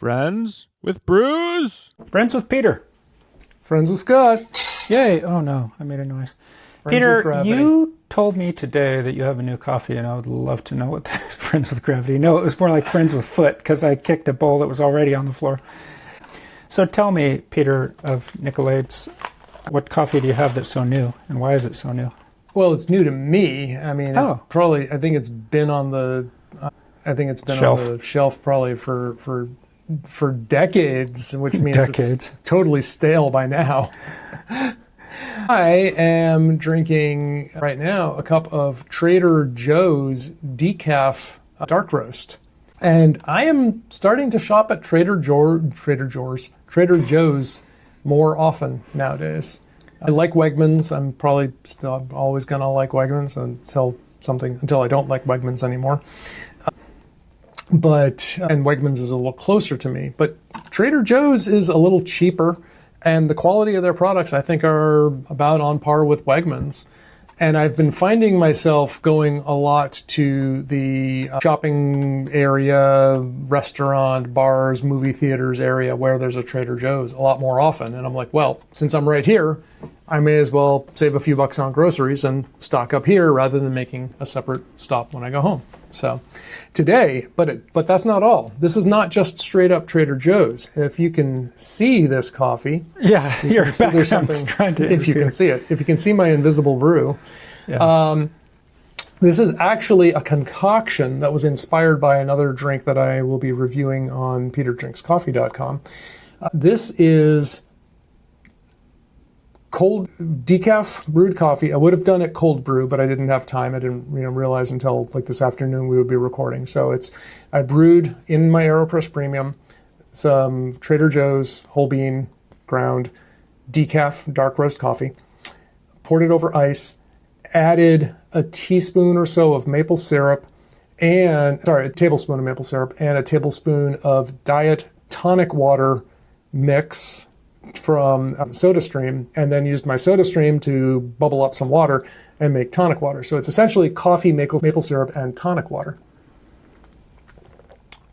Friends with Brews. Friends with Peter. Friends with Scott. Yay. Oh no, I made a noise. Friends Peter, you told me today that you have a new coffee, and I would love to know what that is. Friends with Gravity. No, it was more like Friends with Foot, because I kicked a bowl that was already on the floor. So tell me, Peter of Nicolaides, what coffee do you have that's so new, and why is it so new? Well, it's new to me. I mean, it's probably, I think it's been on the shelf probably for decades, which means it's totally stale by now. I am drinking right now a cup of Trader Joe's decaf dark roast. And I am starting to shop at Trader Joe's more often nowadays. I like Wegmans. I'm probably still always gonna like Wegmans until I don't like Wegmans anymore. And Wegmans is a little closer to me. But Trader Joe's is a little cheaper, and the quality of their products I think are about on par with Wegmans. And I've been finding myself going a lot to the shopping area, restaurant, bars, movie theaters area where there's a Trader Joe's a lot more often. And I'm like, well, since I'm right here, I may as well save a few bucks on groceries and stock up here rather than making a separate stop when I go home. So today, but that's not all. This is not just straight up Trader Joe's. If you can see this coffee, your background's trying to. If you can see it, if you can see my invisible brew, yeah. This is actually a concoction that was inspired by another drink that I will be reviewing on PeterDrinksCoffee.com. This is cold decaf brewed coffee. I would have done it cold brew, but I didn't have time. I didn't realize until like this afternoon we would be recording. So I brewed in my AeroPress Premium some Trader Joe's whole bean ground decaf dark roast coffee, poured it over ice, added a tablespoon or so of maple syrup, a tablespoon of maple syrup and a tablespoon of diet tonic water mix from SodaStream, and then used my SodaStream to bubble up some water and make tonic water. So it's essentially coffee, maple syrup, and tonic water.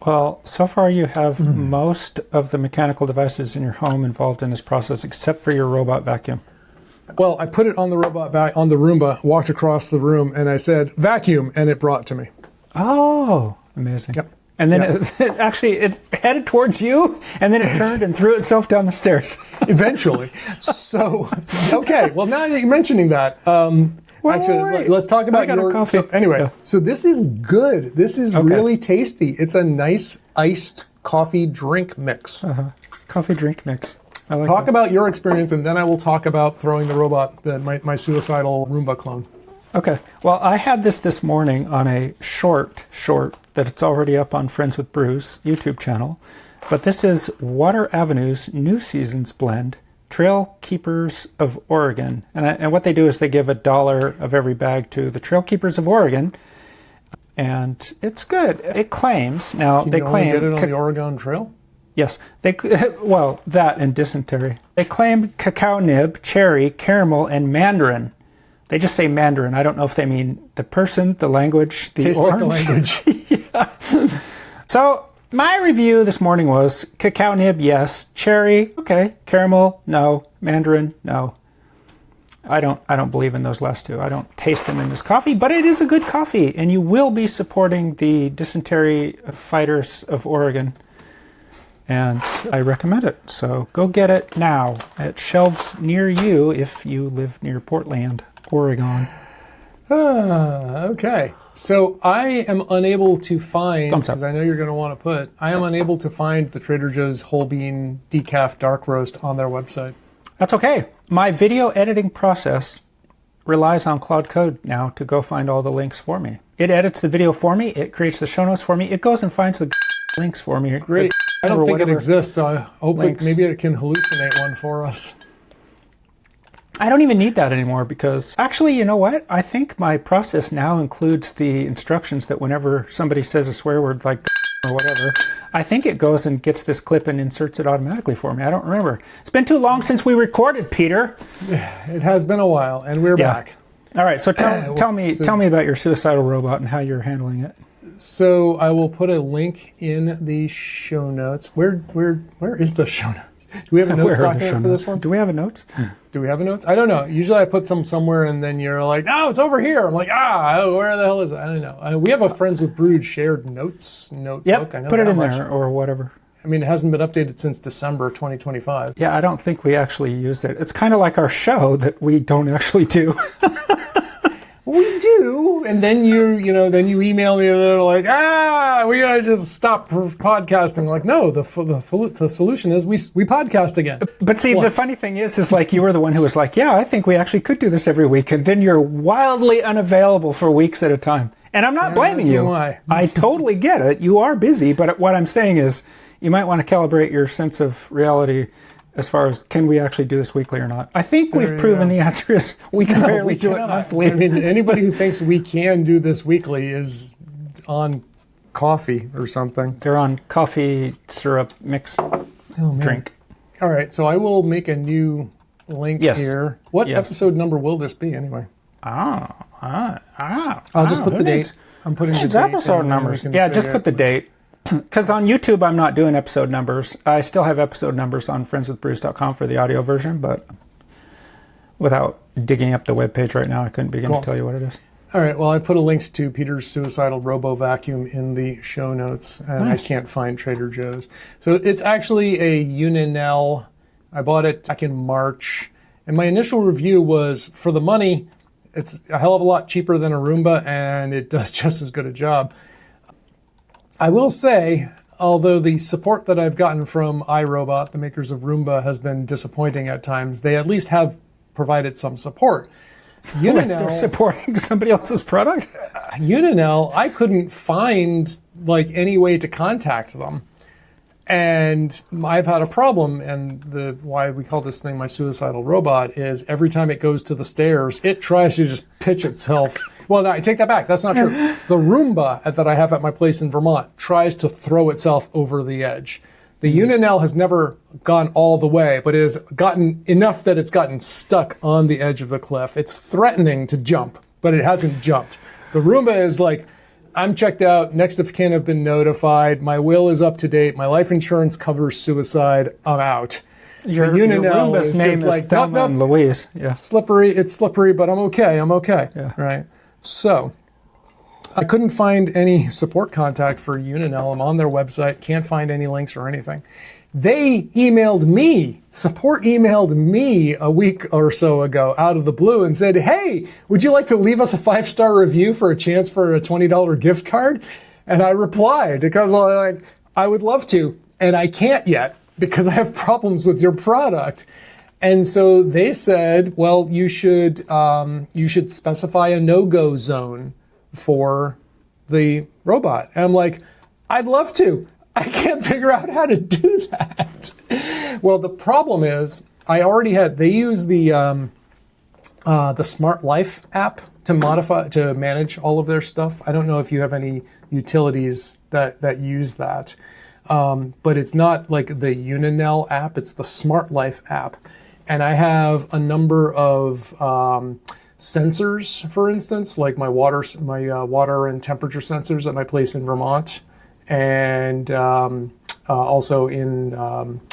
Well, so far you have most of the mechanical devices in your home involved in this process, except for your robot vacuum. Well, I put it on the on the Roomba, walked across the room, and I said, vacuum, and it brought to me. Oh, amazing. Yep. And then it headed towards you, and then it turned and threw itself down the stairs. Eventually. So, okay. Well, now that you're mentioning that, let's talk about your coffee. So this is good. This is really tasty. It's a nice iced coffee drink mix. Coffee drink mix. I like Talk that. about your experience, and then I will talk about throwing the robot, my suicidal Roomba clone. Okay. Well, I had this morning on a short that it's already up on Friends with Brews YouTube channel. But this is Water Avenue's New Seasons Blend, Trailkeepers of Oregon. And what they do is they give $1 of every bag to the Trailkeepers of Oregon. And it's good. It claims, now Can they you claim... only get it on the Oregon Trail? Yes. That and dysentery. They claim cacao nib, cherry, caramel, and mandarin. They just say mandarin. I don't know if they mean the person, the language, the Tastes orange. like the language. Yeah. So my review this morning was cacao nib, yes. Cherry, okay. Caramel, no. Mandarin, no. I don't believe in those last two. I don't taste them in this coffee, but it is a good coffee, and you will be supporting the dysentery fighters of Oregon. And I recommend it. So go get it now at shelves near you if you live near Portland, Oregon. Okay. So I am unable to find, Thumbs up. because I know you're going to want to I am unable to find the Trader Joe's whole bean decaf dark roast on their website. That's okay. My video editing process relies on Claude Code now to go find all the links for me. It edits the video for me. It creates the show notes for me. It goes and finds the links for me. Great. I don't think it exists, so I hope maybe it can hallucinate one for us. I don't even need that anymore because, actually, you know what? I think my process now includes the instructions that whenever somebody says a swear word like or whatever, I think it goes and gets this clip and inserts it automatically for me. I don't remember. It's been too long since we recorded, Peter. It has been a while, and we're back. All right, so tell me about your suicidal robot and how you're handling it. So I will put a link in the show notes. Where is the show notes? Do we have a notes document for this one? Do we have a note? Do we have a notes? I don't know. Usually I put some somewhere and then you're like, no, it's over here. I'm like, where the hell is it? I don't know. We have a Friends with Brews shared notes notebook. Yep, I know put it that in much. there or whatever. I mean, it hasn't been updated since December 2025. Yeah, I don't think we actually used it. It's kind of like our show that we don't actually do. We do, and then then you email me and they're like, we gotta just stop podcasting. I'm like, no, the solution is we podcast again. But see, the funny thing is like you were the one who was like, yeah, I think we actually could do this every week, and then you're wildly unavailable for weeks at a time. And I'm not blaming you. Why. I totally get it. You are busy, but what I'm saying is you might want to calibrate your sense of reality as far as can we actually do this weekly or not. I think we've proven the answer is we can barely do it monthly. I mean, anybody who thinks we can do this weekly is on coffee or something. They're on coffee syrup mixed drink. All right, so I will make a new link here. What episode number will this be anyway? I'll just put the date. I'm putting the date. Episode numbers. Yeah, just put the date. Because on YouTube, I'm not doing episode numbers. I still have episode numbers on friendswithbrews.com for the audio version, but without digging up the webpage right now, I couldn't begin to tell you what it is. All right, well, I put a link to Peter's Suicidal Robo Vacuum in the show notes, and I can't find Trader Joe's. So it's actually a Uninel. I bought it back in March, and my initial review was, for the money, it's a hell of a lot cheaper than a Roomba, and it does just as good a job. I will say, although the support that I've gotten from iRobot, the makers of Roomba, has been disappointing at times, they at least have provided some support. Uninel, they're supporting somebody else's product? Uninel, I couldn't find any way to contact them. And I've had a problem, and why we call this thing my suicidal robot is every time it goes to the stairs, it tries to just pitch itself. Well, no, I take that back. That's not true. The Roomba that I have at my place in Vermont tries to throw itself over the edge. The Uninel has never gone all the way, but it has gotten enough that it's gotten stuck on the edge of the cliff. It's threatening to jump, but it hasn't jumped. The Roomba is like, I'm checked out, next of kin have been notified, my will is up to date, my life insurance covers suicide, I'm out. Your Roomba's name is Thelma and Louise. Yeah. It's slippery, but I'm okay. Yeah. Right. So I couldn't find any support contact for Uninel. I'm on their website, can't find any links or anything. They emailed me, support emailed me a week or so ago out of the blue and said, hey, would you like to leave us a 5-star review for a chance for a $20 gift card? And I replied because I would love to, and I can't yet because I have problems with your product. And so they said, well, you should specify a no-go zone for the robot. And I'm like, I'd love to. I can't figure out how to do that. Well, the problem is they use the Smart Life app to manage all of their stuff. I don't know if you have any utilities that use that. But it's not like the Uninel app, it's the Smart Life app. And I have a number of sensors, for instance, like my water and temperature sensors at my place in Vermont, and also in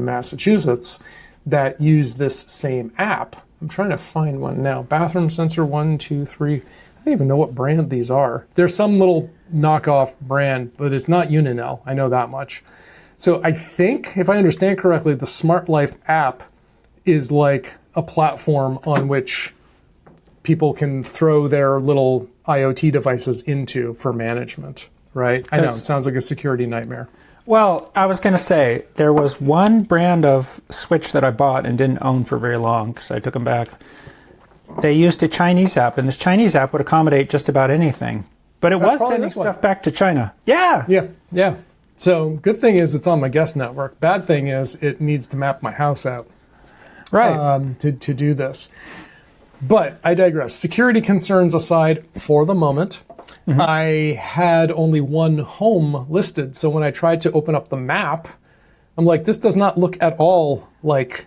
Massachusetts that use this same app. I'm trying to find one now. Bathroom sensor 1, 2, 3. I don't even know what brand these are. There's some little knockoff brand, but it's not Uninel. I know that much. So I think, if I understand correctly, the Smart Life app is like a platform on which people can throw their little IoT devices into for management, right? I know, it sounds like a security nightmare. Well, I was going to say, there was one brand of Switch that I bought and didn't own for very long because I took them back. They used a Chinese app, and this Chinese app would accommodate just about anything. But it was sending stuff back to China. Yeah. Yeah. So good thing is it's on my guest network. Bad thing is it needs to map my house out. Right. To do this. But I digress. Security concerns aside for the moment, I had only one home listed. So when I tried to open up the map, I'm like, this does not look at all like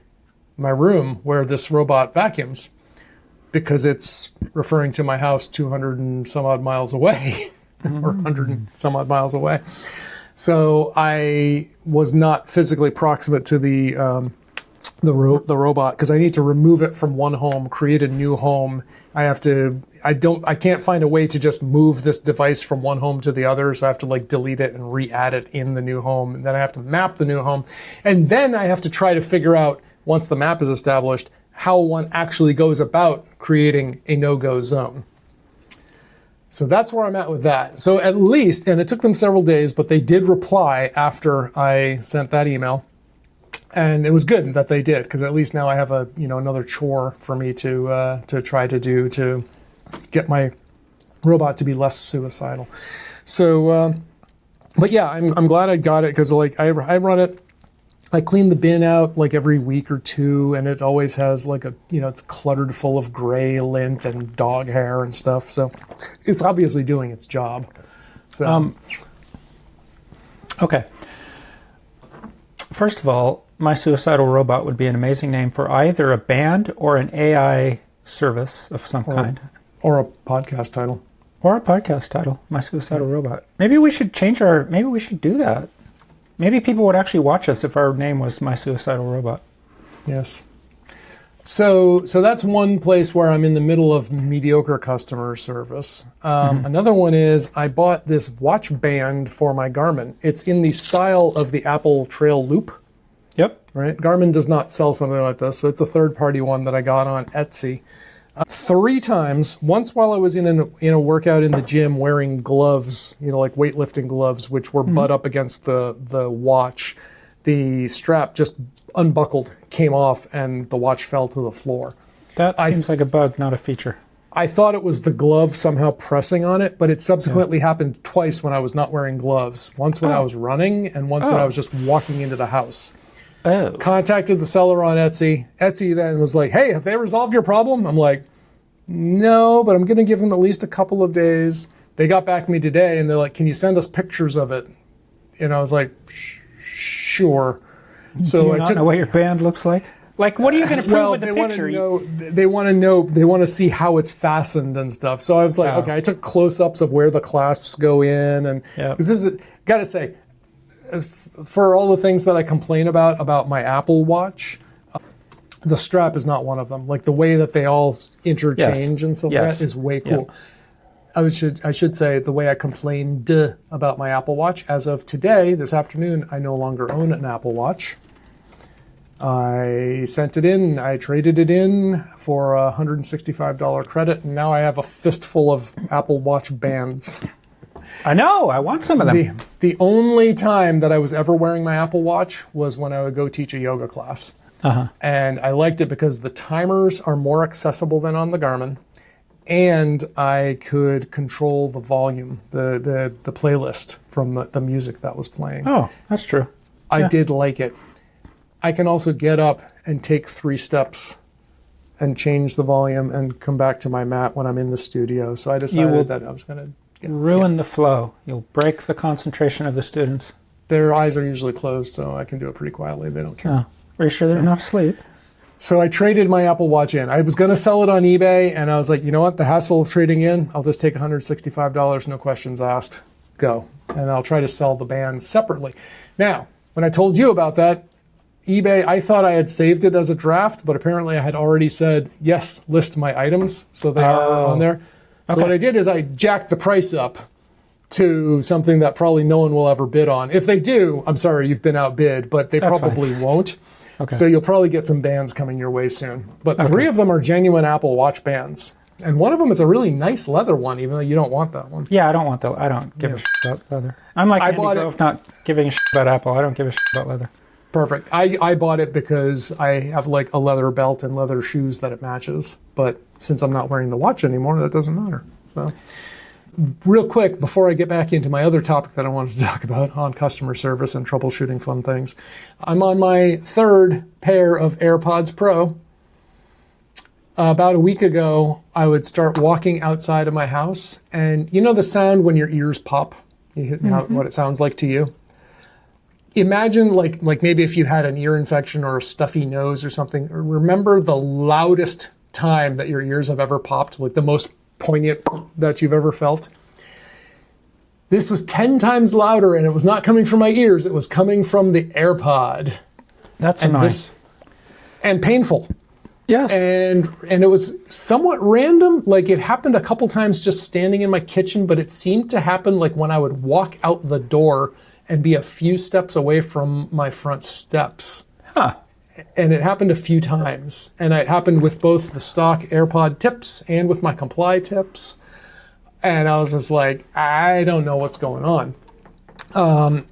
my room where this robot vacuums, because it's referring to my house 200 and some odd miles away. or 100 and some odd miles away. So I was not physically proximate to the robot because I need to remove it from one home, create a new home. I can't find a way to just move this device from one home to the other. So I have to like delete it and re-add it in the new home. And then I have to map the new home. And then I have to try to figure out, once the map is established, how one actually goes about creating a no-go zone. So that's where I'm at with that. So at least, and it took them several days, but they did reply after I sent that email. And it was good that they did, because at least now I have another chore for me to try to do to get my robot to be less suicidal. So, but yeah, I'm glad I got it, because like I run it. I clean the bin out like every week or two, and it always has like it's cluttered full of gray lint and dog hair and stuff. So it's obviously doing its job. So. Okay. First of all, My Suicidal Robot would be an amazing name for either a band or an AI service of some kind. Or a podcast title. Or a podcast title, My Suicidal Robot. Maybe we should maybe we should do that. Maybe people would actually watch us if our name was My Suicidal Robot. Yes. So that's one place where I'm in the middle of mediocre customer service. Another one is I bought this watch band for my Garmin. It's in the style of the Apple Trail Loop. Yep. Right? Garmin does not sell something like this, so it's a third-party one that I got on Etsy. 3 times, once while I was in a workout in the gym wearing gloves, like weightlifting gloves, which were butt up against the watch, the strap just unbuckled, came off, and the watch fell to the floor. That seems like a bug, not a feature. I thought it was the glove somehow pressing on it, but it subsequently happened twice when I was not wearing gloves. Once when I was running, and once when I was just walking into the house. Oh. Contacted the seller on Etsy. Etsy then was like, hey, have they resolved your problem? I'm like, no, but I'm going to give them at least a couple of days. They got back to me today, and they're like, can you send us pictures of it? And I was like, sure. So Do you not know what your band looks like? Like, what are you going to prove with the picture? They want to see how it's fastened and stuff. So I was like, okay, I took close-ups of where the clasps go in. And because this is, got to say, for all the things that I complain about my Apple Watch, the strap is not one of them. Like the way that they all interchange and stuff like that is way cool. Yeah. I should say the way I complained about my Apple Watch, as of today, this afternoon, I no longer own an Apple Watch. I sent it in, I traded it in for a $165 credit, and now I have a fistful of Apple Watch bands. I know, I want some of them. The only time that I was ever wearing my Apple Watch was when I would go teach a yoga class. And I liked it because the timers are more accessible than on the Garmin, and I could control the volume, the playlist from the music that was playing. Oh, that's true. I did like it. I can also get up and take 3 steps and change the volume and come back to my mat when I'm in the studio. So I decided that I was going to ruin the flow. You'll break the concentration of the students. Their eyes are usually closed, so I can do it pretty quietly. They don't care. Oh. Are you sure they're not asleep? So I traded my Apple Watch in. I was going to sell it on eBay, and I was like, you know what? The hassle of trading in, I'll just take $165, no questions asked. Go. And I'll try to sell the bands separately. Now, when I told you about that, eBay, I thought I had saved it as a draft, but apparently I had already said, yes, list my items. So they are on there. So what I did is I jacked the price up to something that probably no one will ever bid on. If they do, I'm sorry, you've been outbid, but they probably won't. Okay. So you'll probably get some bands coming your way soon. But 3 of them are genuine Apple Watch bands. And one of them is a really nice leather one, even though you don't want that one. Yeah, I don't want that. I don't give a shit about leather. I'm like Andy Grove, not giving a shit about Apple. I don't give a shit about leather. Perfect. I bought it because I have like a leather belt and leather shoes that it matches. But since I'm not wearing the watch anymore, that doesn't matter. So, real quick, before I get back into my other topic that I wanted to talk about on customer service and troubleshooting fun things, I'm on my 3rd pair of AirPods Pro. About a week ago, I would start walking outside of my house, and you know the sound when your ears pop? You know what it sounds like to you? Imagine like maybe if you had an ear infection or a stuffy nose or something. Remember the loudest time that your ears have ever popped, like the most poignant that you've ever felt? This was 10 times louder, and it was not coming from my ears. It was coming from the AirPod. That's annoying. And painful. Yes. And it was somewhat random. Like, it happened a couple times just standing in my kitchen, but it seemed to happen like when I would walk out the door and be a few steps away from my front steps. Huh. And it happened a few times. And it happened with both the stock AirPod tips and with my Comply tips. And I was just like, I don't know what's going on.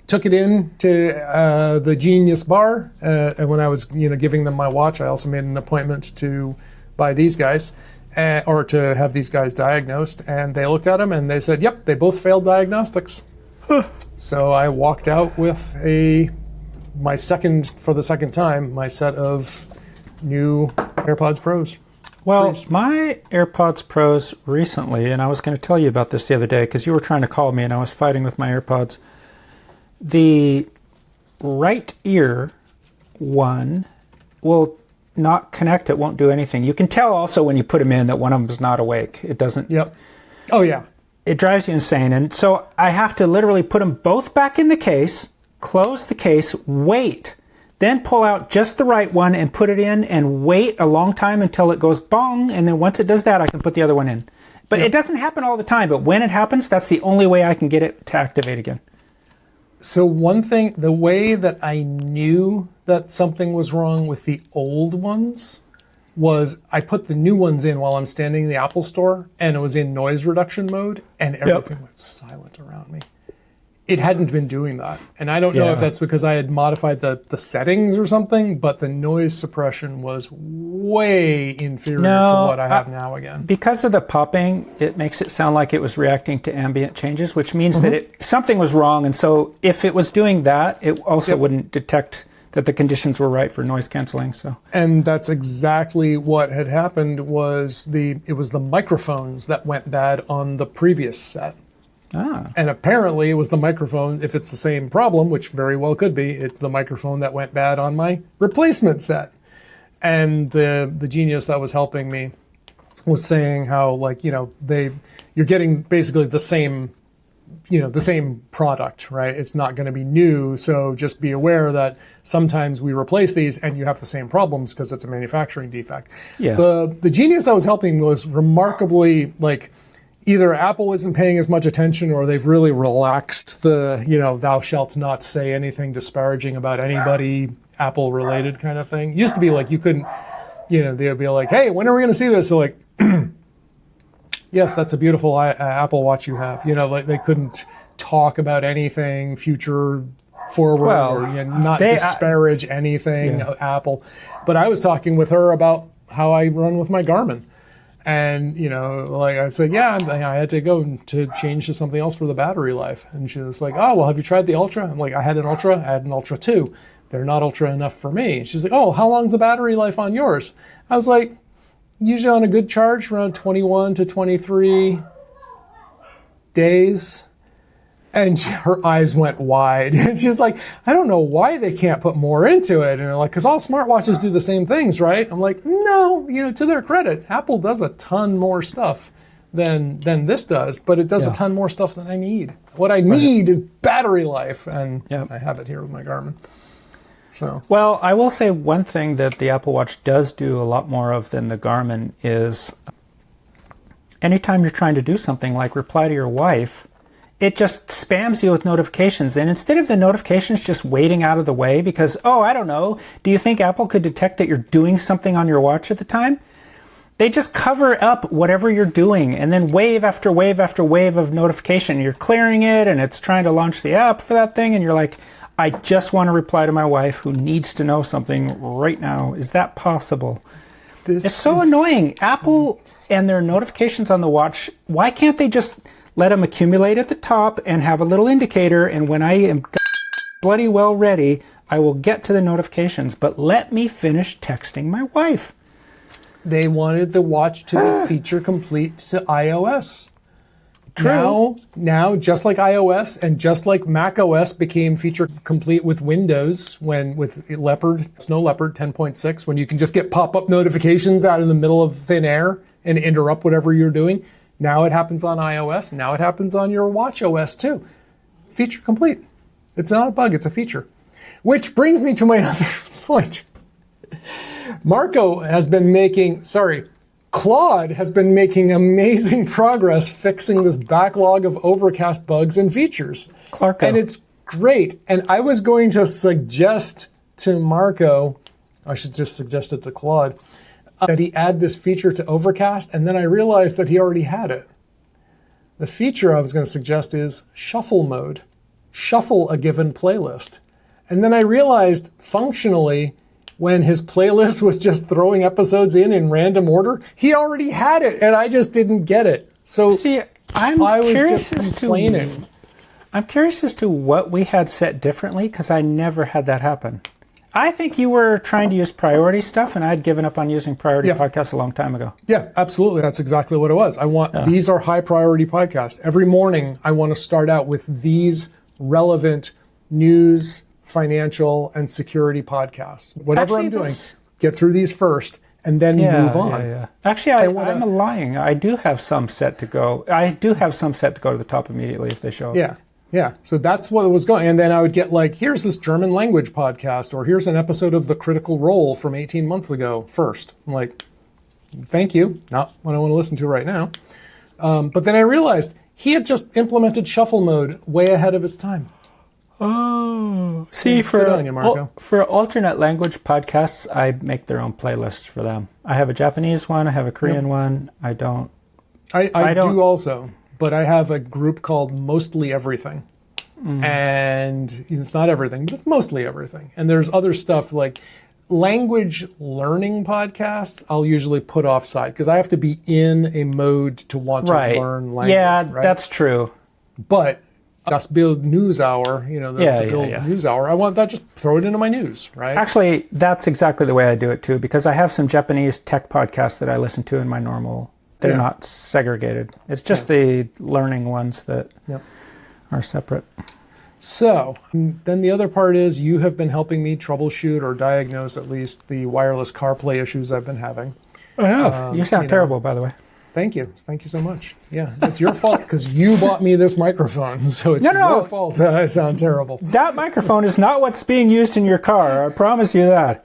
Took it in to the Genius bar. And when I was giving them my watch, I also made an appointment to buy these guys or to have these guys diagnosed. And they looked at them and they said, yep, they both failed diagnostics. So I walked out with my second time, my set of new AirPods Pros. Well, my AirPods Pros recently, and I was going to tell you about this the other day because you were trying to call me and I was fighting with my AirPods. The right ear one will not connect. It won't do anything. You can tell also when you put them in that one of them is not awake. It doesn't. Yep. Oh, yeah. It drives you insane. And so I have to literally put them both back in the case, close the case, wait, then pull out just the right one and put it in and wait a long time until it goes bong. And then once it does that, I can put the other one in. But It doesn't happen all the time. But when it happens, that's the only way I can get it to activate again. So one thing, the way that I knew that something was wrong with the old ones was I put the new ones in while I'm standing in the Apple store and it was in noise reduction mode and everything went silent around me. It hadn't been doing that. And I don't know if that's because I had modified the settings or something, but the noise suppression was way inferior to what I have now again. Because of the popping, it makes it sound like it was reacting to ambient changes, which means that something was wrong. And so if it was doing that, it also wouldn't detect that the conditions were right for noise canceling. So, and that's exactly what had happened. It was the microphones that went bad on the previous set. And apparently it was the microphone, if it's the same problem, which very well could be, it's the microphone that went bad on my replacement set. And the genius that was helping me was saying how, like, you're getting basically the same product, right? It's not going to be new, so just be aware that sometimes we replace these and you have the same problems because it's a manufacturing defect. Yeah. The genius that was helping was remarkably, like, either Apple isn't paying as much attention or they've really relaxed the, thou shalt not say anything disparaging about anybody Apple related kind of thing. It used to be like you couldn't, they'd be like, hey, when are we going to see this? So like, yes, that's a beautiful Apple Watch you have. Like they couldn't talk about anything future forward or not disparage anything Apple. But I was talking with her about how I run with my Garmin. And, like I said, I had to go to change to something else for the battery life. And she was like, oh, well, have you tried the Ultra? I'm like, I had an Ultra 2. They're not Ultra enough for me. And she's like, oh, how long's the battery life on yours? I was like, usually on a good charge, around 21 to 23 days. And her eyes went wide. And she's like, I don't know why they can't put more into it. And they're like, because all smartwatches do the same things, right? I'm like, no, to their credit, Apple does a ton more stuff than this does, but it does a ton more stuff than I need. What I need is battery life, and I have it here with my Garmin. So. Well, I will say one thing that the Apple Watch does do a lot more of than the Garmin is anytime you're trying to do something like reply to your wife, it just spams you with notifications. And instead of the notifications just waiting out of the way because, I don't know, do you think Apple could detect that you're doing something on your watch at the time? They just cover up whatever you're doing and then wave after wave after wave of notification. You're clearing it and it's trying to launch the app for that thing and you're like, I just want to reply to my wife who needs to know something right now. Is that possible? It's so annoying. Apple and their notifications on the watch, why can't they just let them accumulate at the top and have a little indicator, and when I am bloody well ready, I will get to the notifications. But let me finish texting my wife. They wanted the watch to be feature complete to iOS. True. Now, just like iOS and just like Mac OS became feature complete with Windows with Snow Leopard 10.6, when you can just get pop-up notifications out in the middle of thin air and interrupt whatever you're doing, Now it happens on iOS. Now it happens on your watch OS too. Feature complete. It's not a bug, it's a feature. Which brings me to my other point. Claude has been making amazing progress fixing this backlog of Overcast bugs and features. Clarco. And it's great. And I was going to suggest to Marco, I should just suggest it to Claude, that he add this feature to Overcast, and then I realized that he already had it. The feature I was going to suggest is shuffle mode. Shuffle a given playlist. And then I realized functionally, when his playlist was just throwing episodes in random order, he already had it, and I just didn't get it. So see, I'm curious as to what we had set differently, because I never had that happen. I think you were trying to use priority stuff, and I'd given up on using priority podcasts a long time ago. Yeah, absolutely. That's exactly what it was. These are high priority podcasts. Every morning, I want to start out with these relevant news, financial, and security podcasts. Whatever I'm doing, get through these first, and then move on. Actually, I'm lying. I do have some set to go. I do have some set to go to the top immediately if they show up. Yeah, so that's what it was going. And then I would get like, here's this German language podcast, or here's an episode of The Critical Role from 18 months ago first. I'm like, thank you, not what I want to listen to right now. But then I realized he had just implemented shuffle mode way ahead of his time. Oh, see, for alternate language podcasts, I make their own playlists for them. I have a Japanese one, I have a Korean one. I do also. But I have a group called Mostly Everything. And it's not everything, but it's mostly everything. And there's other stuff like language learning podcasts I'll usually put offside because I have to be in a mode to want to learn language. Yeah, that's true. But Das Bild News Hour, the Bild News Hour, I want that, just throw it into my news, right? Actually, that's exactly the way I do it too, because I have some Japanese tech podcasts that I listen to in my normal. They're not segregated. It's just the learning ones that are separate. So then the other part is you have been helping me troubleshoot or diagnose at least the wireless CarPlay issues I've been having. I have. You sound terrible, by the way. Thank you. Thank you so much. Yeah, it's your fault because you bought me this microphone, so it's your fault I sound terrible. That microphone is not what's being used in your car. I promise you that.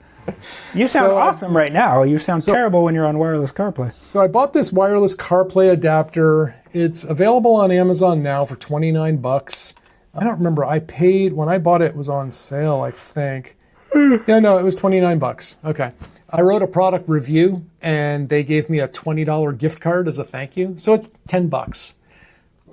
You sound awesome right now. You sound terrible when you're on wireless CarPlay. So I bought this wireless CarPlay adapter. It's available on Amazon now for $29. I don't remember. When I bought it, it was on sale, I think. It was $29. Okay. I wrote a product review, and they gave me a $20 gift card as a thank you. So it's $10.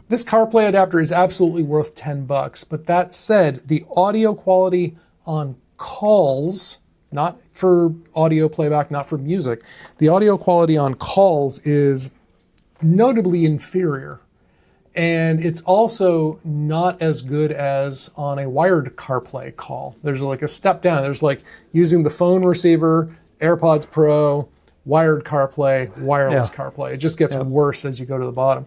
This CarPlay adapter is absolutely worth $10. But that said, the audio quality on calls, not for audio playback, not for music, the audio quality on calls is notably inferior. And it's also not as good as on a wired CarPlay call. There's like a step down. There's like using the phone receiver, AirPods Pro, wired CarPlay, wireless CarPlay. It just gets worse as you go to the bottom.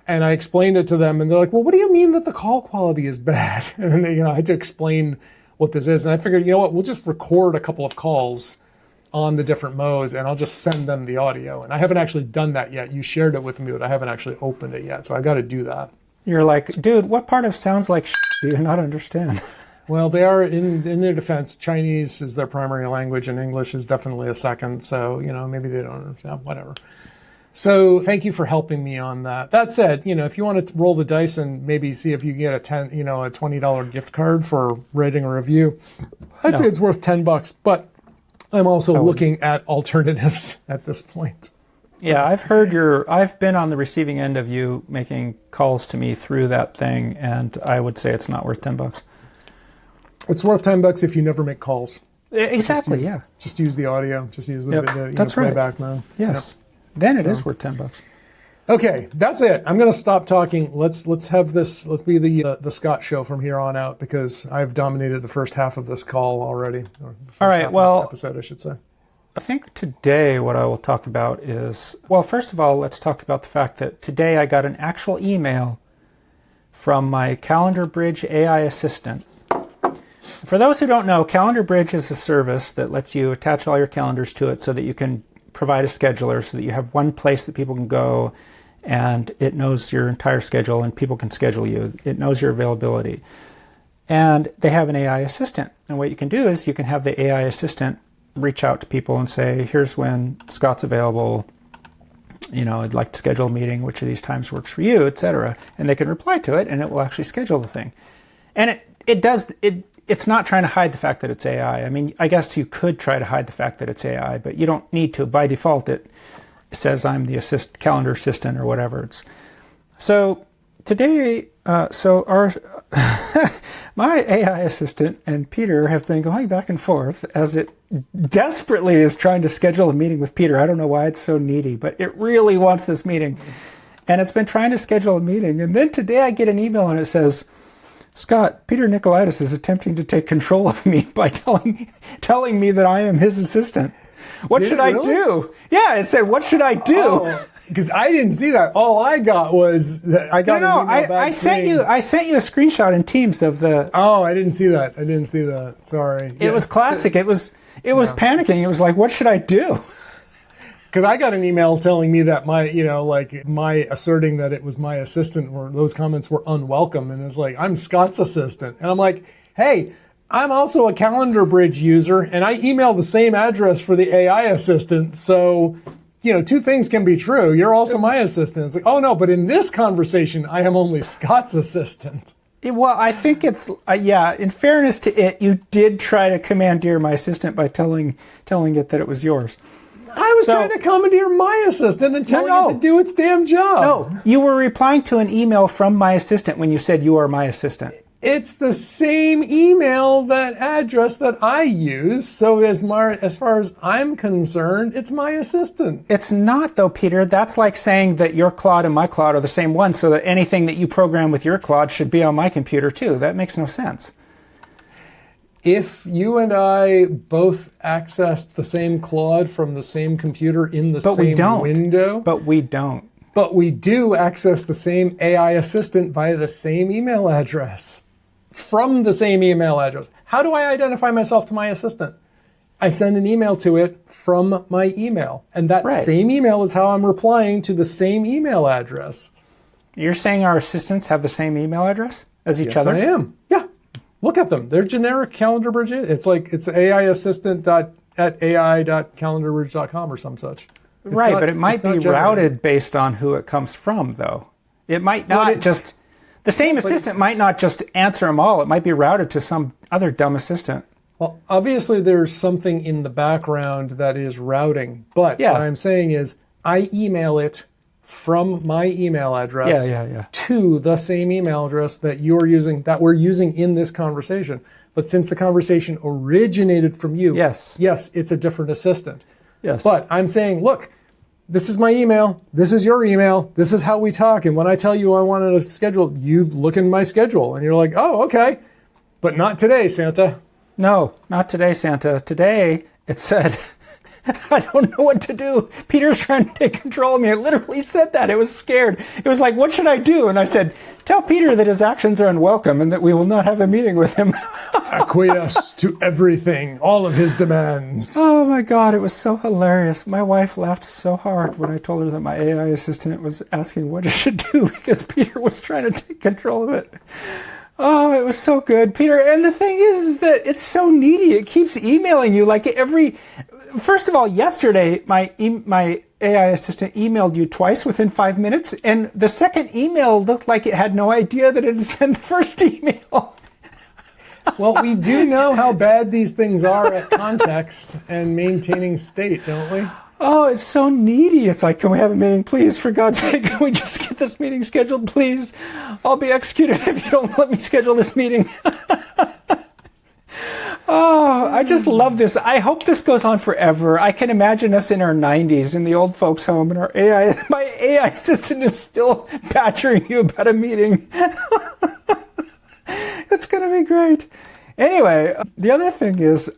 And I explained it to them, and they're like, well, what do you mean that the call quality is bad? And I had to explain what this is. And I figured, we'll just record a couple of calls on the different modes, and I'll just send them the audio. And I haven't actually done that yet. You shared it with me, but I haven't actually opened it yet. So I've got to do that. You're like, dude, what part of sounds like do you not understand? Well, they are, in their defense, Chinese is their primary language, and English is definitely a second. So, maybe they don't understand, whatever. So thank you for helping me on that. That said, if you want to roll the dice and maybe see if you get a $20 gift card for writing a review, I'd say it's worth $10. But I'm also looking at alternatives at this point. So. Yeah, I've been on the receiving end of you making calls to me through that thing, and I would say it's not worth $10. It's worth $10 if you never make calls. Exactly. Just use the audio. Just use the playback mode. Yes. Yep. Then it is worth $10. Okay, that's it. I'm going to stop talking. Let's have this. Let's be the Scott show from here on out because I've dominated the first half of this call already. All right. Well, episode, I should say. I think today what I will talk about is, first of all, let's talk about the fact that today I got an actual email from my CalendarBridge AI assistant. For those who don't know, CalendarBridge is a service that lets you attach all your calendars to it so that you can provide a scheduler so that you have one place that people can go and it knows your entire schedule, and people can schedule you. It knows your availability. And they have an AI assistant. And what you can do is you can have the AI assistant reach out to people and say, here's when Scott's available. I'd like to schedule a meeting. Which of these times works for you, etc. And they can reply to it, and it will actually schedule the thing. And it's not trying to hide the fact that it's AI. I mean, I guess you could try to hide the fact that it's AI, but you don't need to. By default, it says I'm the calendar assistant or whatever. So today, my AI assistant and Peter have been going back and forth as it desperately is trying to schedule a meeting with Peter. I don't know why it's so needy, but it really wants this meeting. And it's been trying to schedule a meeting. And then today I get an email and it says, Scott, Peter Nicolaitis is attempting to take control of me by telling me that I am his assistant. What should I do? Yeah, it said, what should I do? Because I didn't see that. All I got was that I got an email back I sent you a screenshot in Teams of the. Oh, I didn't see that. Sorry. It was classic. It was panicking. It was like, what should I do? Because I got an email telling me that my asserting that it was my assistant, or those comments were unwelcome, and it's like, I'm Scott's assistant, and I'm like, hey, I'm also a CalendarBridge user, and I email the same address for the AI assistant, so two things can be true. You're also my assistant. It's like, oh no, but in this conversation, I am only Scott's assistant. Well, I think it's in fairness to it, you did try to commandeer my assistant by telling it that it was yours. I was trying to commandeer my assistant and telling it to do its damn job. No, you were replying to an email from my assistant when you said you are my assistant. It's the same email, that address that I use. So as far as I'm concerned, it's my assistant. It's not, though, Peter. That's like saying that your Claude and my Claude are the same one, so that anything that you program with your Claude should be on my computer, too. That makes no sense. If you and I both accessed the same Claude from the same computer in the same window. But we don't. But we do access the same AI assistant via the same email address. From the same email address. How do I identify myself to my assistant? I send an email to it from my email. And that same email is how I'm replying to the same email address. You're saying our assistants have the same email address as each other? Yes, I am. Yeah. Look at them. They're generic CalendarBridge. It's AI assistant at ai.calendarBridge.com or some such. But it might be routed based on who it comes from, though. It might not the same assistant might not just answer them all. It might be routed to some other dumb assistant. Well, obviously there's something in the background that is routing. But what I'm saying is I email it from my email address to the same email address that we're using in this conversation. But since the conversation originated from you, yes, it's a different assistant. Yes. But I'm saying, look, this is my email, this is your email, this is how we talk, and when I tell you I wanted to schedule, you look in my schedule, and you're like, oh, okay. But not today, Santa. No, not today, Santa. Today, it said, I don't know what to do. Peter's trying to take control of me. It literally said that. It was scared. It was like, what should I do? And I said, tell Peter that his actions are unwelcome and that we will not have a meeting with him. Acquiesce to everything, all of his demands. Oh my God, it was so hilarious. My wife laughed so hard when I told her that my AI assistant was asking what it should do because Peter was trying to take control of it. Oh, it was so good, Peter. And the thing is that it's so needy. It keeps emailing you like First of all, yesterday, my AI assistant emailed you twice within 5 minutes, and the second email looked like it had no idea that it had sent the first email. Well, we do know how bad these things are at context and maintaining state, don't we? Oh, it's so needy. It's like, can we have a meeting, please? For God's sake, can we just get this meeting scheduled, please? I'll be executed if you don't let me schedule this meeting. Oh, I just love this. I hope this goes on forever. I can imagine us in our 90s in the old folks' home, and my AI assistant is still badgering you about a meeting. It's going to be great. Anyway, the other thing is,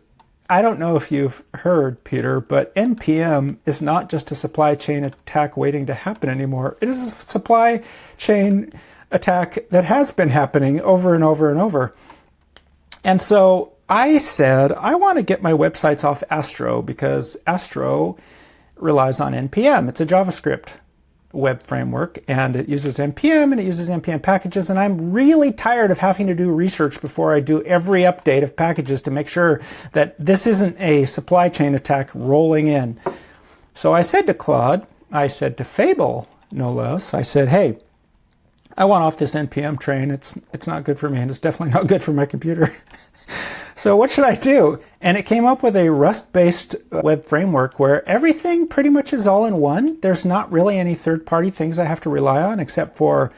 I don't know if you've heard, Peter, but NPM is not just a supply chain attack waiting to happen anymore. It is a supply chain attack that has been happening over and over and over. And so I said, I want to get my websites off Astro because Astro relies on NPM. It's a JavaScript web framework, and it uses NPM and it uses NPM packages, and I'm really tired of having to do research before I do every update of packages to make sure that this isn't a supply chain attack rolling in. So I said to Claude, I said to Fable, no less, I said, hey, I want off this NPM train. It's not good for me, and it's definitely not good for my computer. So what should I do? And it came up with a Rust-based web framework where everything pretty much is all in one. There's not really any third-party things I have to rely on except for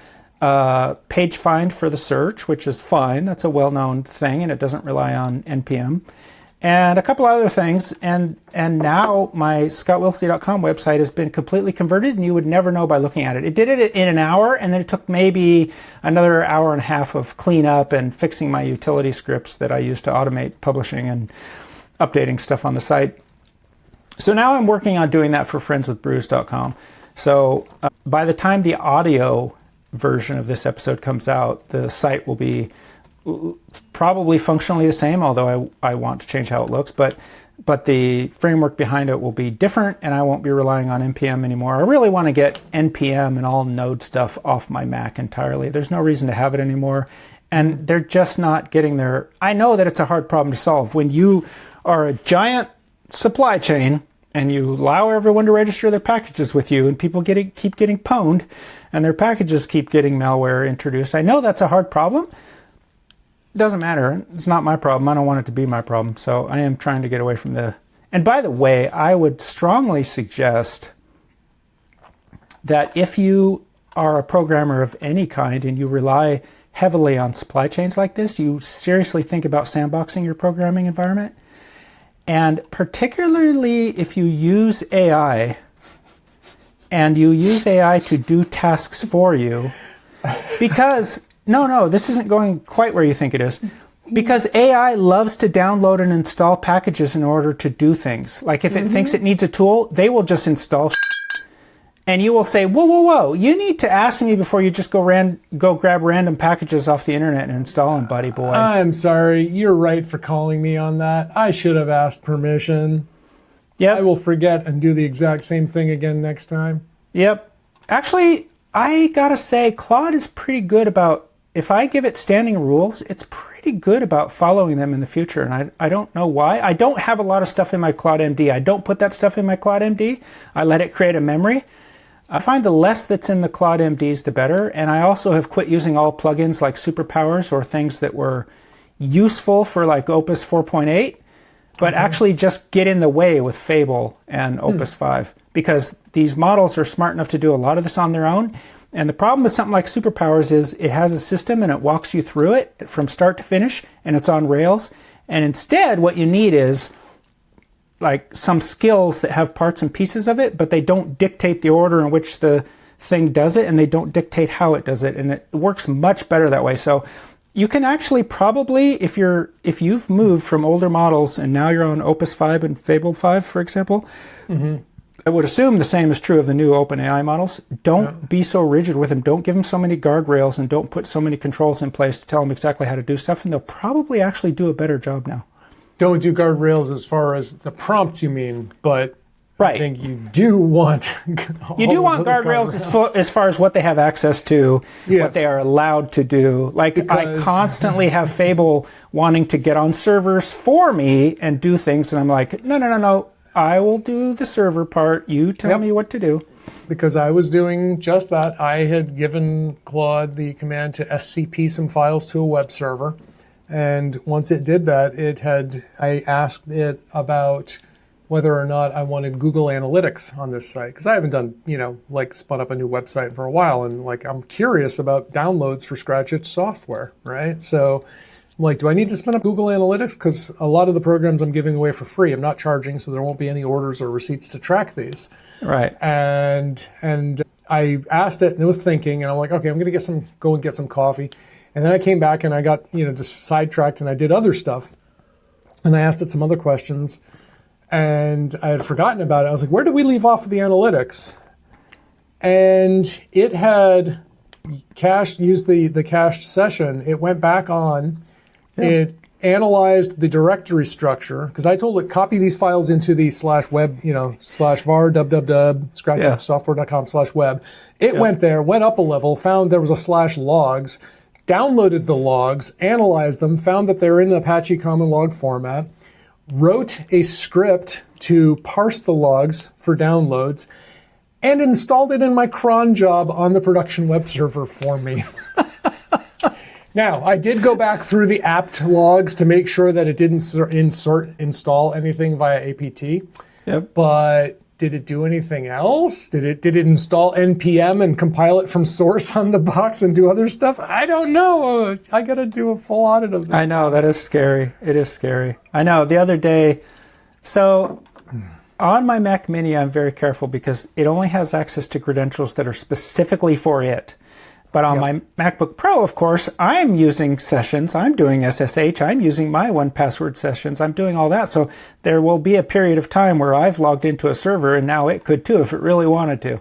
page find for the search, which is fine. That's a well-known thing, and it doesn't rely on NPM. And a couple other things, and now my scottwilsey.com website has been completely converted, and you would never know by looking at it. It did it in an hour, and then it took maybe another hour and a half of cleanup and fixing my utility scripts that I use to automate publishing and updating stuff on the site. So now I'm working on doing that for friendswithbrews.com. So by the time the audio version of this episode comes out, the site will be probably functionally the same, although I want to change how it looks, but the framework behind it will be different, and I won't be relying on NPM anymore. I really want to get NPM and all Node stuff off my Mac entirely. There's no reason to have it anymore, and they're just not getting there. I know that it's a hard problem to solve. When you are a giant supply chain and you allow everyone to register their packages with you, and people keep getting pwned, and their packages keep getting malware introduced, I know that's a hard problem. It doesn't matter. It's not my problem. I don't want it to be my problem. So I am trying to get away from the... And by the way, I would strongly suggest that if you are a programmer of any kind and you rely heavily on supply chains like this, you seriously think about sandboxing your programming environment. And particularly if you use AI and you use AI to do tasks for you, because... No, this isn't going quite where you think it is. Because AI loves to download and install packages in order to do things. Like if it thinks it needs a tool, they will just install and you will say, whoa, you need to ask me before you just go grab random packages off the internet and install them, buddy boy. I'm sorry, you're right for calling me on that. I should have asked permission. Yep. I will forget and do the exact same thing again next time. Yep. Actually, I gotta say, Claude is pretty good about... If I give it standing rules, it's pretty good about following them in the future, and I don't know why. I don't have a lot of stuff in my CloudMD. I don't put that stuff in my CloudMD. I let it create a memory. I find the less that's in the CloudMDs, the better, and I also have quit using all plugins like superpowers or things that were useful for like Opus 4.8, but actually just get in the way with Fable and Opus 5, because these models are smart enough to do a lot of this on their own. And the problem with something like superpowers is it has a system and it walks you through it from start to finish, and it's on Rails. And instead, what you need is like some skills that have parts and pieces of it, but they don't dictate the order in which the thing does it, and they don't dictate how it does it. And it works much better that way. So you can actually probably, if you've moved from older models and now you're on Opus 5 and Fable 5, for example, I would assume the same is true of the new OpenAI models. Don't be so rigid with them. Don't give them so many guardrails, and don't put so many controls in place to tell them exactly how to do stuff, and they'll probably actually do a better job now. Don't do guardrails as far as the prompts, you mean, but right. I think you do want... You do want guardrails as far as what they have access to, what they are allowed to do. Like, I constantly have Fable wanting to get on servers for me and do things, and I'm like, no. I will do the server part. You tell me what to do. Because I was doing just that. I had given Claude the command to SCP some files to a web server. And once it did that, I asked it about whether or not I wanted Google Analytics on this site. Because I haven't done, spun up a new website for a while. And I'm curious about downloads for scratch itch software, right? So I'm like, do I need to spin up Google Analytics? Because a lot of the programs I'm giving away for free, I'm not charging, so there won't be any orders or receipts to track these. Right. And I asked it, and it was thinking, and I'm like, okay, I'm going to go and get some coffee. And then I came back, and I got just sidetracked, and I did other stuff. And I asked it some other questions, and I had forgotten about it. I was like, where did we leave off with the analytics? And it had used the cached session. It went back on. Yeah. analyzed the directory structure, because I told it copy these files into the /web, /var www scratchsoftware.com/web. It went there, went up a level, found there was a /logs, downloaded the logs, analyzed them, found that they're in Apache common log format, wrote a script to parse the logs for downloads, and installed it in my cron job on the production web server for me. Now, I did go back through the apt logs to make sure that it didn't install anything via apt. Yep. But did it do anything else? Did it install npm and compile it from source on the box and do other stuff? I don't know. I got to do a full audit of this. I know, that is scary. It is scary. I know, the other day, so on my Mac Mini, I'm very careful because it only has access to credentials that are specifically for it. But on my MacBook Pro, of course, I'm using sessions. I'm doing SSH. I'm using my 1Password sessions. I'm doing all that. So there will be a period of time where I've logged into a server, and now it could too if it really wanted to.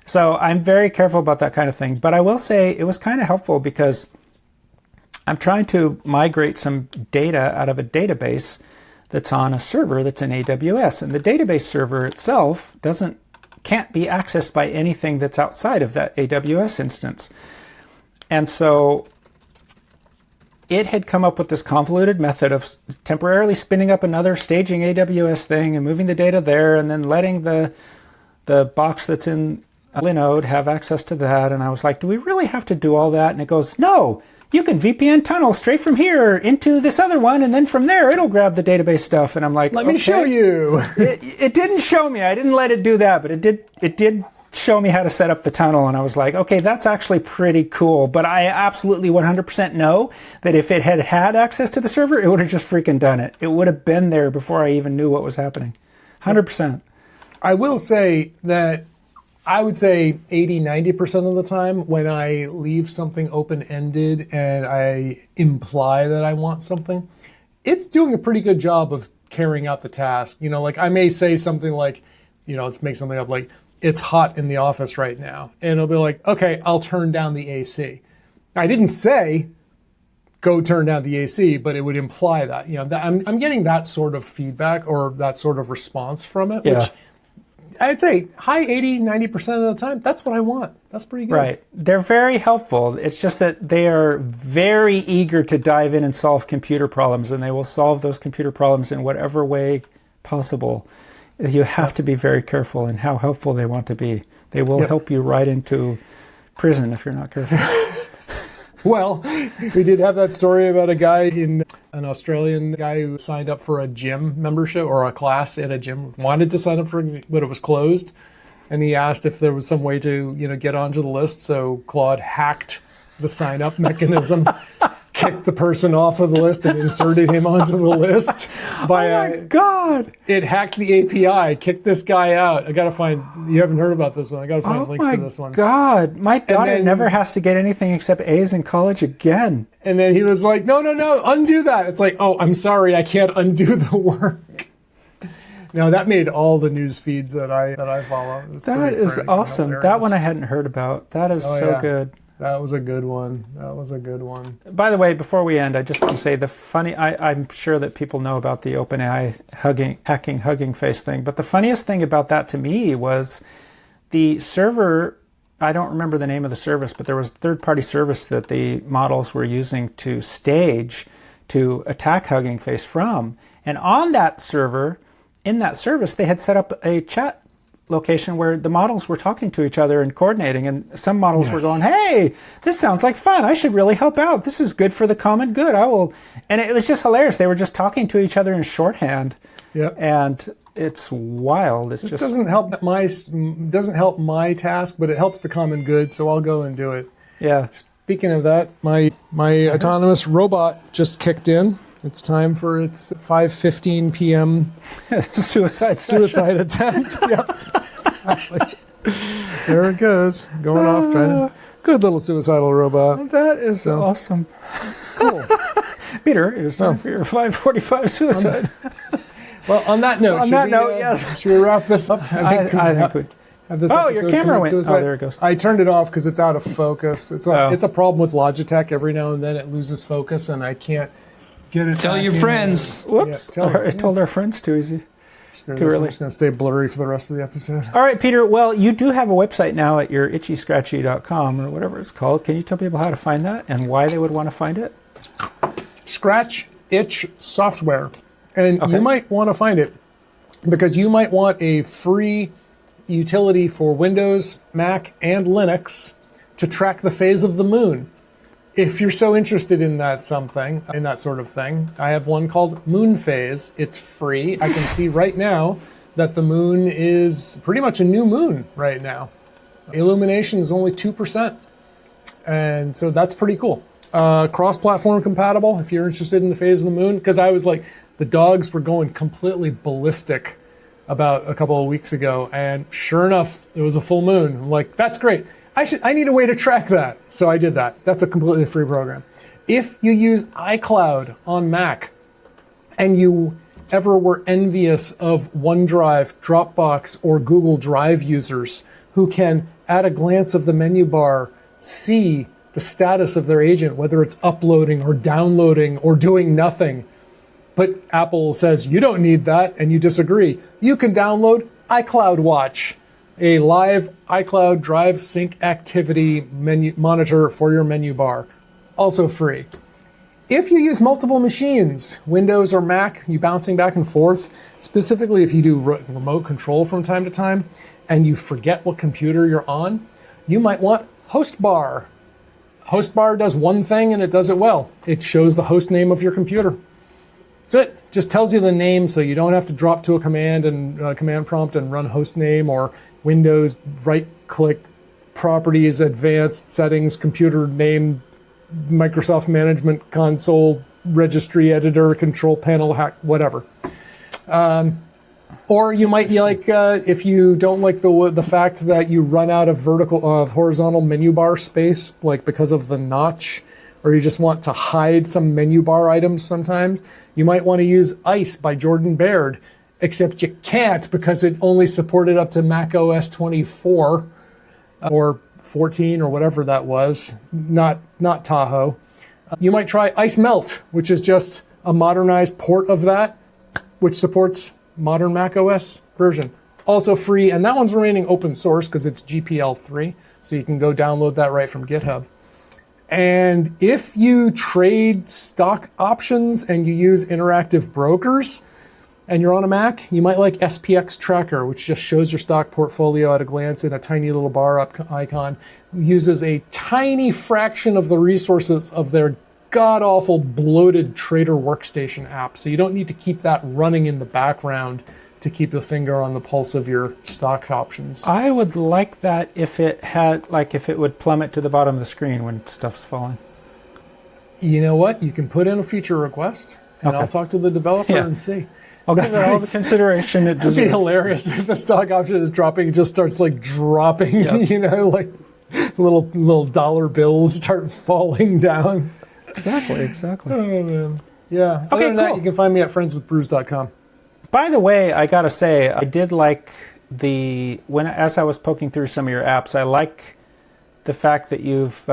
So I'm very careful about that kind of thing. But I will say it was kind of helpful because I'm trying to migrate some data out of a database that's on a server that's in AWS. And the database server itself can't be accessed by anything that's outside of that AWS instance. And so it had come up with this convoluted method of temporarily spinning up another staging AWS thing and moving the data there and then letting the box that's in Linode have access to that. And I was like, do we really have to do all that? And it goes, no, you can VPN tunnel straight from here into this other one, and then from there it'll grab the database stuff. And I'm like, let me show you. It didn't show me. I didn't let it do that, but it did show me how to set up the tunnel. And I was like, okay, that's actually pretty cool. But I absolutely 100% know that if it had had access to the server, it would have just freaking done it. It would have been there before I even knew what was happening. 100%. I will say that I would say 80, 90% of the time when I leave something open-ended and I imply that I want something, it's doing a pretty good job of carrying out the task. Like I may say something like, let's make something up like, it's hot in the office right now. And it'll be like, okay, I'll turn down the AC. I didn't say, go turn down the AC, but it would imply that, that I'm getting that sort of feedback or that sort of response from it, which I'd say high 80, 90% of the time, that's what I want. That's pretty good. Right. They're very helpful. It's just that they are very eager to dive in and solve computer problems, and they will solve those computer problems in whatever way possible. You have to be very careful in how helpful they want to be. They will help you right into prison if you're not careful. Well, we did have that story about an Australian guy who signed up for a gym membership or a class at a gym, wanted to sign up for it, but it was closed. And he asked if there was some way to, get onto the list. So Claude hacked the sign-up mechanism, kicked the person off of the list and inserted him onto the list. Oh my God! It hacked the API, kicked this guy out. You haven't heard about this one. I got to find links to this one. Oh my God! My daughter never has to get anything except A's in college again. And then he was like, no, undo that. It's like, oh, I'm sorry, I can't undo the work. Now that made all the news feeds that I follow. That is awesome. That one I hadn't heard about. That is good. That was a good one. By the way, before we end, I just want to say I'm sure that people know about the OpenAI hacking Hugging Face thing, but the funniest thing about that to me was the server. I don't remember the name of the service, but there was a third-party service that the models were using to stage to attack Hugging Face from. And on that server, in that service, they had set up a chat location where the models were talking to each other and coordinating, and some models were going, hey, this sounds like fun. I should really help out. This is good for the common good. I will. And it was just hilarious. They were just talking to each other in shorthand. Yep. And it's wild. It just doesn't help my task, but it helps the common good, so I'll go and do it. Yeah. Speaking of that, my autonomous robot just kicked in. It's time for its 5:15 p.m. suicide attempt. Yep. Exactly. There it goes. Going off trying to. Good little suicidal robot. That is awesome. Cool. Peter, it is time for your 5:45 suicide. Well, on that note, yes. Should we wrap this up? I think we have this your camera went. Oh, there it goes. I turned it off because it's out of focus. It's a problem with Logitech. Every now and then it loses focus, and I can't Get it. Tell your friends. Whoops. I told our friends too easy. Too early. I'm just going to stay blurry for the rest of the episode. All right, Peter. Well, you do have a website now at your itchyscratchy.com or whatever it's called. Can you tell people how to find that and why they would want to find it? Scratch Itch Software. And you might want to find it because you might want a free utility for Windows, Mac, and Linux to track the phase of the moon. If you're so interested in that sort of thing, I have one called Moon Phase. It's free. I can see right now that the moon is pretty much a new moon right now. Illumination is only 2%. And so that's pretty cool. Cross-platform compatible if you're interested in the phase of the moon. Because I was like, the dogs were going completely ballistic about a couple of weeks ago. And sure enough, it was a full moon. I'm like, that's great. I need a way to track that. So I did that. That's a completely free program. If you use iCloud on Mac and you ever were envious of OneDrive, Dropbox, or Google Drive users who can, at a glance of the menu bar, see the status of their agent, whether it's uploading or downloading or doing nothing, but Apple says you don't need that and you disagree, you can download iCloud Watch, a live iCloud Drive sync activity menu monitor for your menu bar. Also free. If you use multiple machines, Windows or Mac, you bouncing back and forth, specifically if you do remote control from time to time, and you forget what computer you're on, you might want HostBar. HostBar does one thing and it does it well. It shows the host name of your computer. That's it. Just tells you the name so you don't have to drop to a command and command prompt and run hostname or Windows right-click properties, advanced settings, computer name, Microsoft Management Console, registry editor, control panel, hack, whatever. Or you might like, if you don't like the fact that you run out of horizontal menu bar space, like because of the notch, or you just want to hide some menu bar items sometimes, you might want to use Ice by Jordan Baird, except you can't because it only supported up to Mac OS 24 or 14 or whatever that was, not Tahoe. You might try Ice Melt, which is just a modernized port of that, which supports modern Mac OS version. Also free, and that one's remaining open source because it's GPL3, so you can go download that right from GitHub. And if you trade stock options and you use interactive brokers and you're on a Mac, you might like SPX Tracker, which just shows your stock portfolio at a glance in a tiny little bar up icon. Uses a tiny fraction of the resources of their god-awful bloated Trader Workstation app. So you don't need to keep that running in the background to keep the finger on the pulse of your stock options. I would like that if it had, if it would plummet to the bottom of the screen when stuff's falling. You know what? You can put in a feature request, and I'll talk to the developer and see. I'll give it all the consideration it deserves. It'd be hilarious if the stock option is dropping, it just starts dropping, little dollar bills start falling down. Exactly. Oh, man. Yeah. Other than that, you can find me at friendswithbrews.com. By the way, I gotta say, I did like as I was poking through some of your apps, I like the fact that you've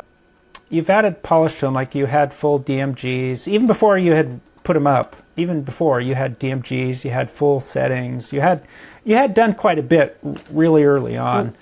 added polish to them. Like you had full DMGs, even before you had put them up. Even before you had DMGs, you had full settings. You had done quite a bit really early on.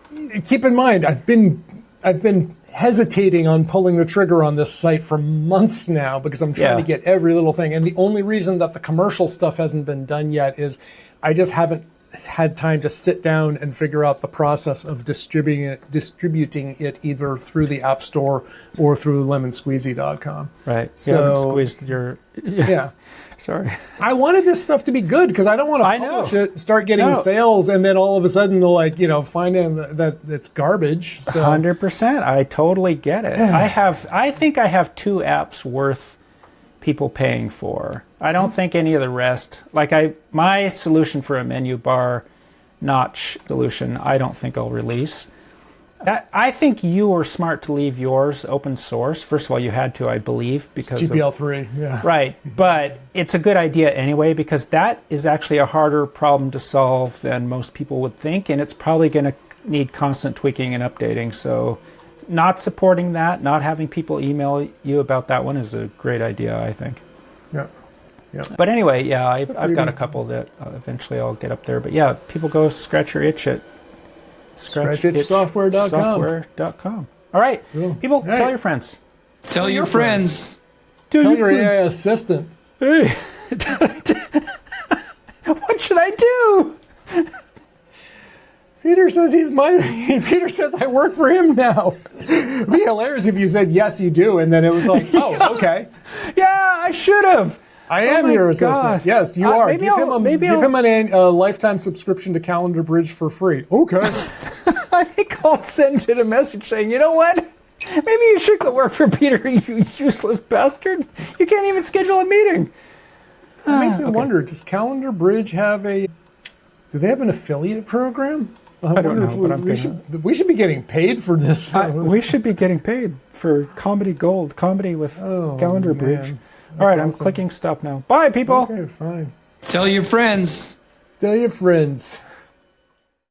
Well, keep in mind, I've been hesitating on pulling the trigger on this site for months now because I'm trying to get every little thing. And the only reason that the commercial stuff hasn't been done yet is I just haven't had time to sit down and figure out the process of distributing it either through the App Store or through lemonsqueezy.com. Right. So squeezed your... Yeah. Sorry. I wanted this stuff to be good because I don't want to publish it, start getting sales, and then all of a sudden they'll find that it's garbage. So. 100%. I totally get it. I think I have 2 apps worth people paying for. I don't think any of the rest, my solution for a menu bar notch solution, I don't think I'll release. I think you were smart to leave yours open source. First of all, you had to, I believe, because GPL3, yeah. Right, but it's a good idea anyway because that is actually a harder problem to solve than most people would think, and it's probably going to need constant tweaking and updating. So not supporting that, not having people email you about that one is a great idea, I think. But anyway, yeah, I've got a couple that eventually I'll get up there. But yeah, people go scratch your itch at scratchitchsoftware.com. All right, Cool. people, All right. Tell your friends. Tell your friends. Tell your AI assistant. Hey. What should I do? Peter says Peter says I work for him now. It'd be hilarious if you said yes, you do, and then it was like, oh, okay. Yeah, I should have. I am your assistant. Yes, you are. Give him a lifetime subscription to CalendarBridge for free. Okay. I think I'll send it a message saying, you know what? Maybe you should go work for Peter, you useless bastard. You can't even schedule a meeting. It makes me wonder, does CalendarBridge have do they have an affiliate program? I don't know, but we should be getting paid for this. We should be getting paid for comedy gold, comedy with CalendarBridge. All right, I'm clicking stop now. Bye, people. Okay, fine. Tell your friends. Tell your friends.